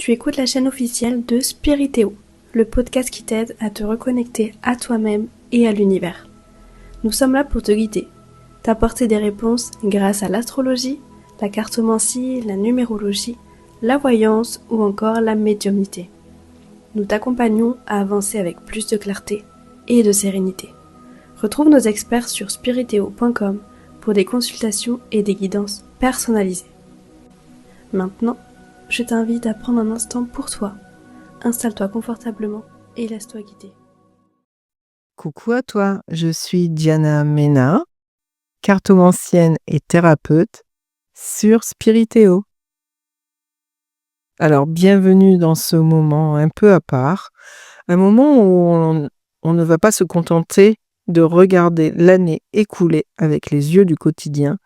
Tu écoutes la chaîne officielle de Spiritéo, le podcast qui t'aide à te reconnecter à toi-même et à l'univers. Nous sommes là pour te guider, t'apporter des réponses grâce à l'astrologie, la cartomancie, la numérologie, la voyance ou encore la médiumnité. Nous t'accompagnons à avancer avec plus de clarté et de sérénité. Retrouve nos experts sur spiritéo.com pour des consultations et des guidances personnalisées. Maintenant, je t'invite à prendre un instant pour toi. Installe-toi confortablement et laisse-toi guider. Coucou à toi, je suis Diana Mena, cartomancienne et thérapeute sur Spiritéo. Alors, bienvenue dans ce moment un peu à part, un moment où on ne va pas se contenter de regarder l'année écoulée avec les yeux du quotidien,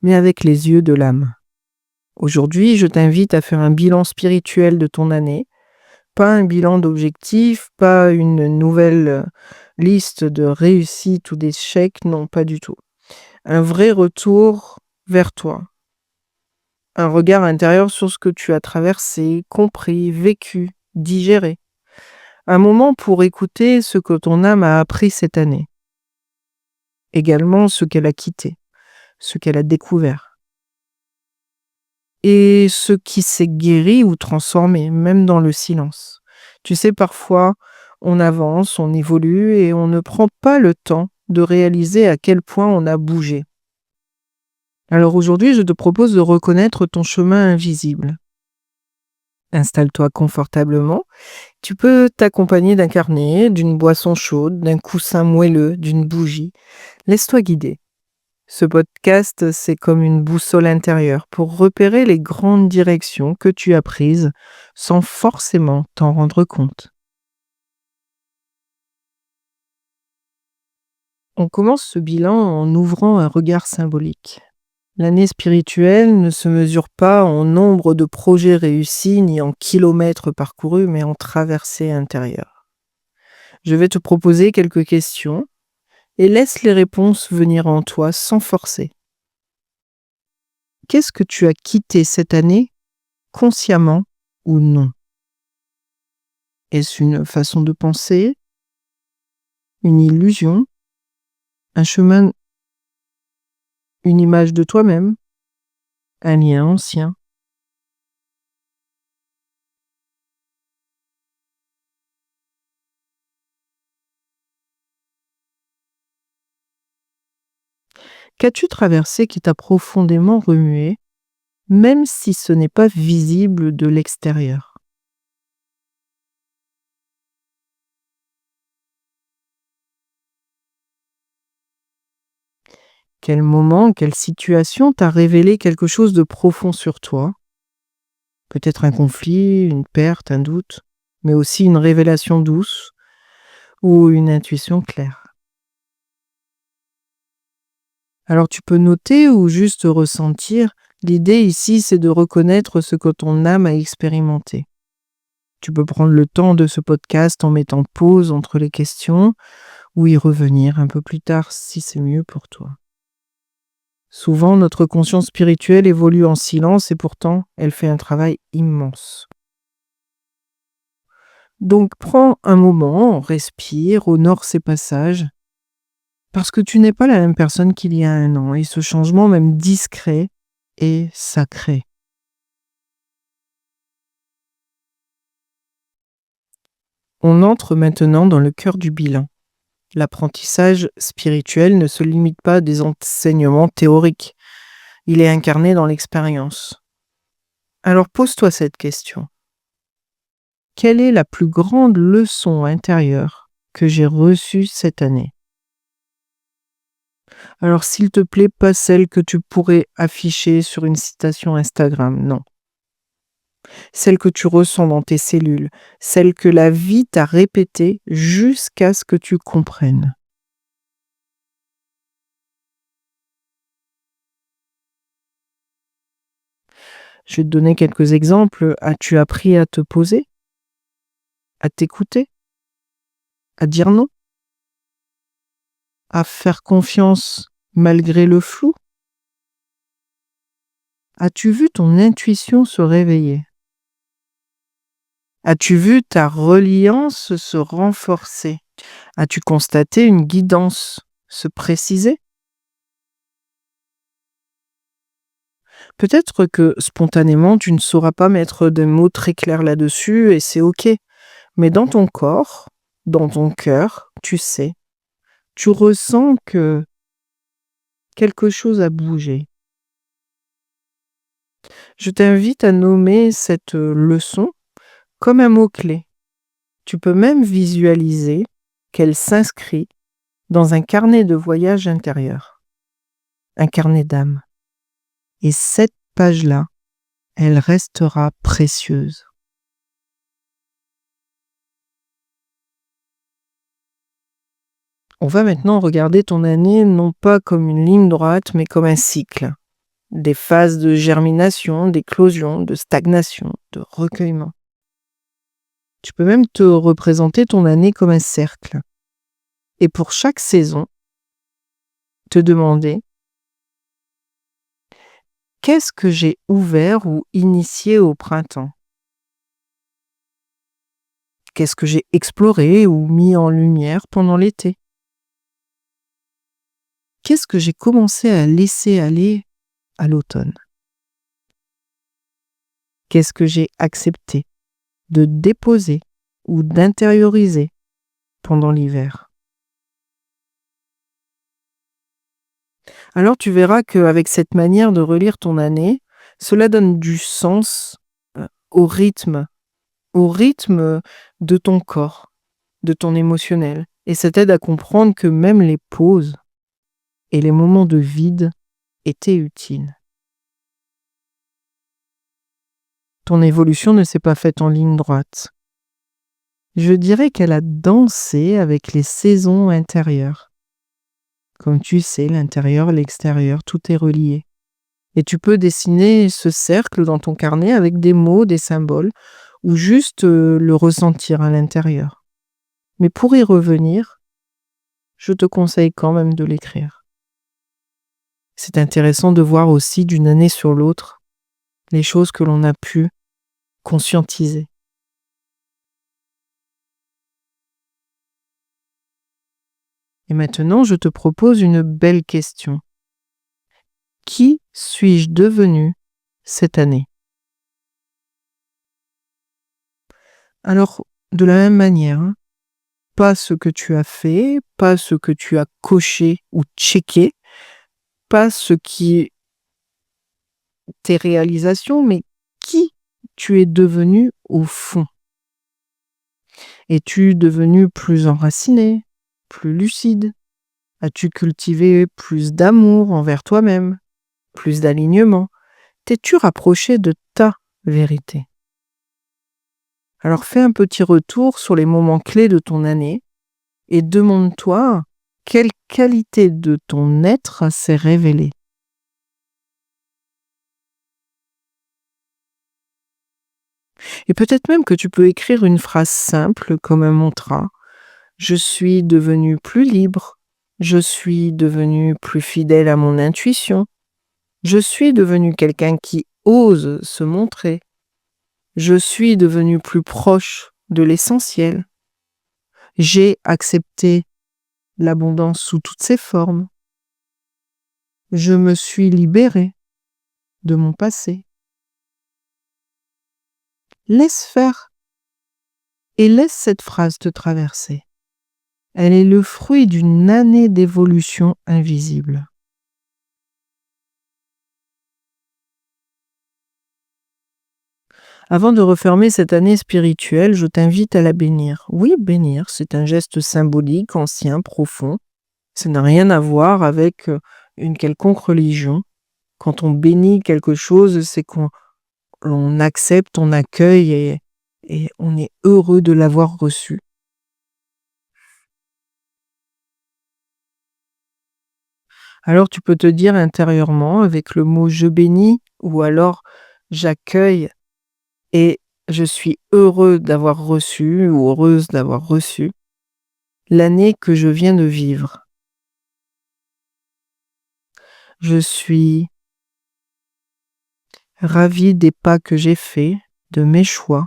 mais avec les yeux de l'âme. Aujourd'hui, je t'invite à faire un bilan spirituel de ton année, pas un bilan d'objectifs, pas une nouvelle liste de réussites ou d'échecs, non, pas du tout. Un vrai retour vers toi. Un regard intérieur sur ce que tu as traversé, compris, vécu, digéré. Un moment pour écouter ce que ton âme a appris cette année. Également ce qu'elle a quitté, ce qu'elle a découvert. Et ce qui s'est guéri ou transformé, même dans le silence. Tu sais, parfois, on avance, on évolue et on ne prend pas le temps de réaliser à quel point on a bougé. Alors aujourd'hui, je te propose de reconnaître ton chemin invisible. Installe-toi confortablement. Tu peux t'accompagner d'un carnet, d'une boisson chaude, d'un coussin moelleux, d'une bougie. Laisse-toi guider. Ce podcast, c'est comme une boussole intérieure pour repérer les grandes directions que tu as prises sans forcément t'en rendre compte. On commence ce bilan en ouvrant un regard symbolique. L'année spirituelle ne se mesure pas en nombre de projets réussis ni en kilomètres parcourus, mais en traversées intérieures. Je vais te proposer quelques questions et laisse les réponses venir en toi sans forcer. Qu'est-ce que tu as quitté cette année, consciemment ou non? Est-ce une façon de penser, une illusion, un chemin, une image de toi-même, un lien ancien? Qu'as-tu traversé qui t'a profondément remué, même si ce n'est pas visible de l'extérieur? Quel moment, quelle situation t'a révélé quelque chose de profond sur toi? Peut-être un conflit, une perte, un doute, mais aussi une révélation douce ou une intuition claire. Alors tu peux noter ou juste ressentir. L'idée ici, c'est de reconnaître ce que ton âme a expérimenté. Tu peux prendre le temps de ce podcast en mettant pause entre les questions ou y revenir un peu plus tard si c'est mieux pour toi. Souvent, notre conscience spirituelle évolue en silence et pourtant, elle fait un travail immense. Donc, prends un moment, respire, honore ces passages, parce que tu n'es pas la même personne qu'il y a un an, et ce changement, même discret, est sacré. On entre maintenant dans le cœur du bilan. L'apprentissage spirituel ne se limite pas à des enseignements théoriques. Il est incarné dans l'expérience. Alors pose-toi cette question. Quelle est la plus grande leçon intérieure que j'ai reçue cette année? Alors s'il te plaît, pas celle que tu pourrais afficher sur une citation Instagram, non. Celle que tu ressens dans tes cellules, celle que la vie t'a répétée jusqu'à ce que tu comprennes. Je vais te donner quelques exemples. As-tu appris à te poser? À t'écouter? À dire non? À faire confiance malgré le flou? As-tu vu ton intuition se réveiller? As-tu vu ta reliance se renforcer? As-tu constaté une guidance se préciser? Peut-être que spontanément, tu ne sauras pas mettre des mots très clairs là-dessus et c'est OK. Mais dans ton corps, dans ton cœur, tu sais, tu ressens que quelque chose a bougé. Je t'invite à nommer cette leçon comme un mot-clé. Tu peux même visualiser qu'elle s'inscrit dans un carnet de voyage intérieur, un carnet d'âme. Et cette page-là, elle restera précieuse. On va maintenant regarder ton année non pas comme une ligne droite, mais comme un cycle. Des phases de germination, d'éclosion, de stagnation, de recueillement. Tu peux même te représenter ton année comme un cercle. Et pour chaque saison, te demander qu'est-ce que j'ai ouvert ou initié au printemps? Qu'est-ce que j'ai exploré ou mis en lumière pendant l'été? Qu'est-ce que j'ai commencé à laisser aller à l'automne? Qu'est-ce que j'ai accepté de déposer ou d'intérioriser pendant l'hiver? Alors tu verras qu'avec cette manière de relire ton année, cela donne du sens au rythme de ton corps, de ton émotionnel. Et ça t'aide à comprendre que même les pauses et les moments de vide étaient utiles. Ton évolution ne s'est pas faite en ligne droite. Je dirais qu'elle a dansé avec les saisons intérieures. Comme tu sais, l'intérieur, l'extérieur, tout est relié. Et tu peux dessiner ce cercle dans ton carnet avec des mots, des symboles, ou juste le ressentir à l'intérieur. Mais pour y revenir, je te conseille quand même de l'écrire. C'est intéressant de voir aussi d'une année sur l'autre les choses que l'on a pu conscientiser. Et maintenant, je te propose une belle question. Qui suis-je devenu cette année? Alors, de la même manière, pas ce que tu as fait, pas ce que tu as coché ou checké, pas ce qui est tes réalisations, mais qui tu es devenu au fond. Es-tu devenu plus enraciné, plus lucide? As-tu cultivé plus d'amour envers toi-même, plus d'alignement? T'es-tu rapproché de ta vérité? Alors fais un petit retour sur les moments clés de ton année et demande-toi quelle qualité de ton être s'est révélée. Et peut-être même que tu peux écrire une phrase simple comme un mantra. Je suis devenu plus libre. Je suis devenu plus fidèle à mon intuition. Je suis devenu quelqu'un qui ose se montrer. Je suis devenu plus proche de l'essentiel. J'ai accepté l'abondance sous toutes ses formes. Je me suis libéré de mon passé. Laisse faire et laisse cette phrase te traverser. Elle est le fruit d'une année d'évolution invisible. Avant de refermer cette année spirituelle, je t'invite à la bénir. Oui, bénir, c'est un geste symbolique, ancien, profond. Ça n'a rien à voir avec une quelconque religion. Quand on bénit quelque chose, c'est qu'on accepte, on accueille et on est heureux de l'avoir reçu. Alors tu peux te dire intérieurement avec le mot je bénis ou alors j'accueille et je suis heureux d'avoir reçu ou heureuse d'avoir reçu l'année que je viens de vivre. Je suis ravie des pas que j'ai faits, de mes choix,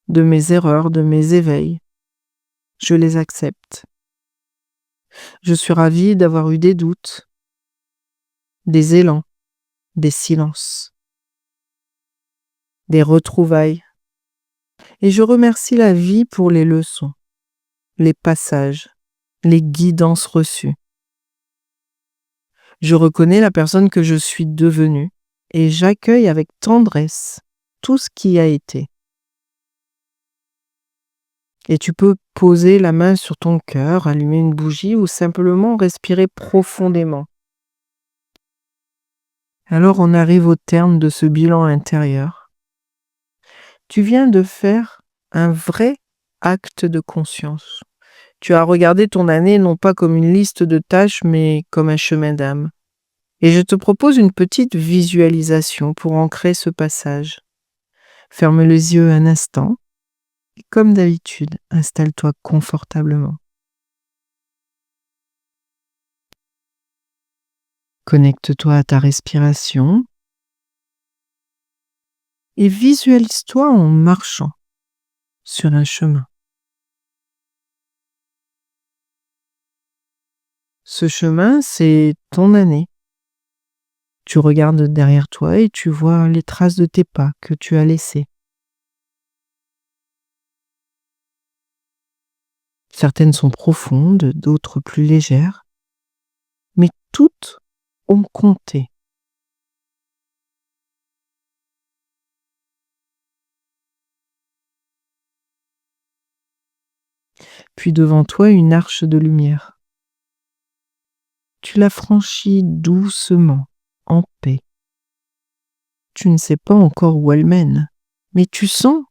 de mes erreurs, de mes éveils. Je les accepte. Je suis ravie d'avoir eu des doutes, des élans, des silences, des retrouvailles. Et je remercie la vie pour les leçons, les passages, les guidances reçues. Je reconnais la personne que je suis devenue et j'accueille avec tendresse tout ce qui a été. Et tu peux poser la main sur ton cœur, allumer une bougie ou simplement respirer profondément. Alors on arrive au terme de ce bilan intérieur. Tu viens de faire un vrai acte de conscience. Tu as regardé ton année non pas comme une liste de tâches, mais comme un chemin d'âme. Et je te propose une petite visualisation pour ancrer ce passage. Ferme les yeux un instant. Et comme d'habitude, installe-toi confortablement. Connecte-toi à ta respiration et visualise-toi en marchant sur un chemin. Ce chemin, c'est ton année. Tu regardes derrière toi et tu vois les traces de tes pas que tu as laissés. Certaines sont profondes, d'autres plus légères, mais toutes ont compté. Puis devant toi, une arche de lumière. Tu la franchis doucement, en paix. Tu ne sais pas encore où elle mène, mais tu sens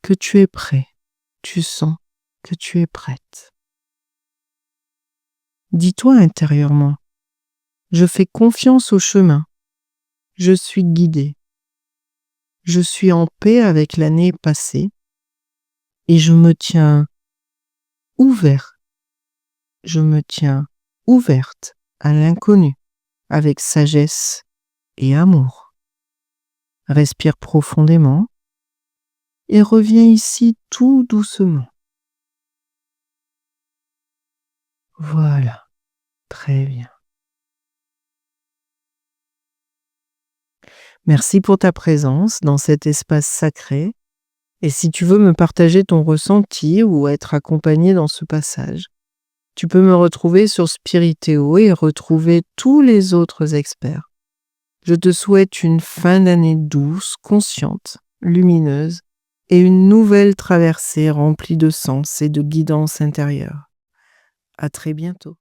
que tu es prêt. Tu sens que tu es prête. Dis-toi intérieurement, je fais confiance au chemin. Je suis guidée. Je suis en paix avec l'année passée et je me tiens ouvert. Je me tiens ouverte à l'inconnu avec sagesse et amour. Respire profondément et reviens ici tout doucement. Voilà, très bien. Merci pour ta présence dans cet espace sacré. Et si tu veux me partager ton ressenti ou être accompagné dans ce passage, tu peux me retrouver sur Spiritéo et retrouver tous les autres experts. Je te souhaite une fin d'année douce, consciente, lumineuse et une nouvelle traversée remplie de sens et de guidance intérieure. À très bientôt.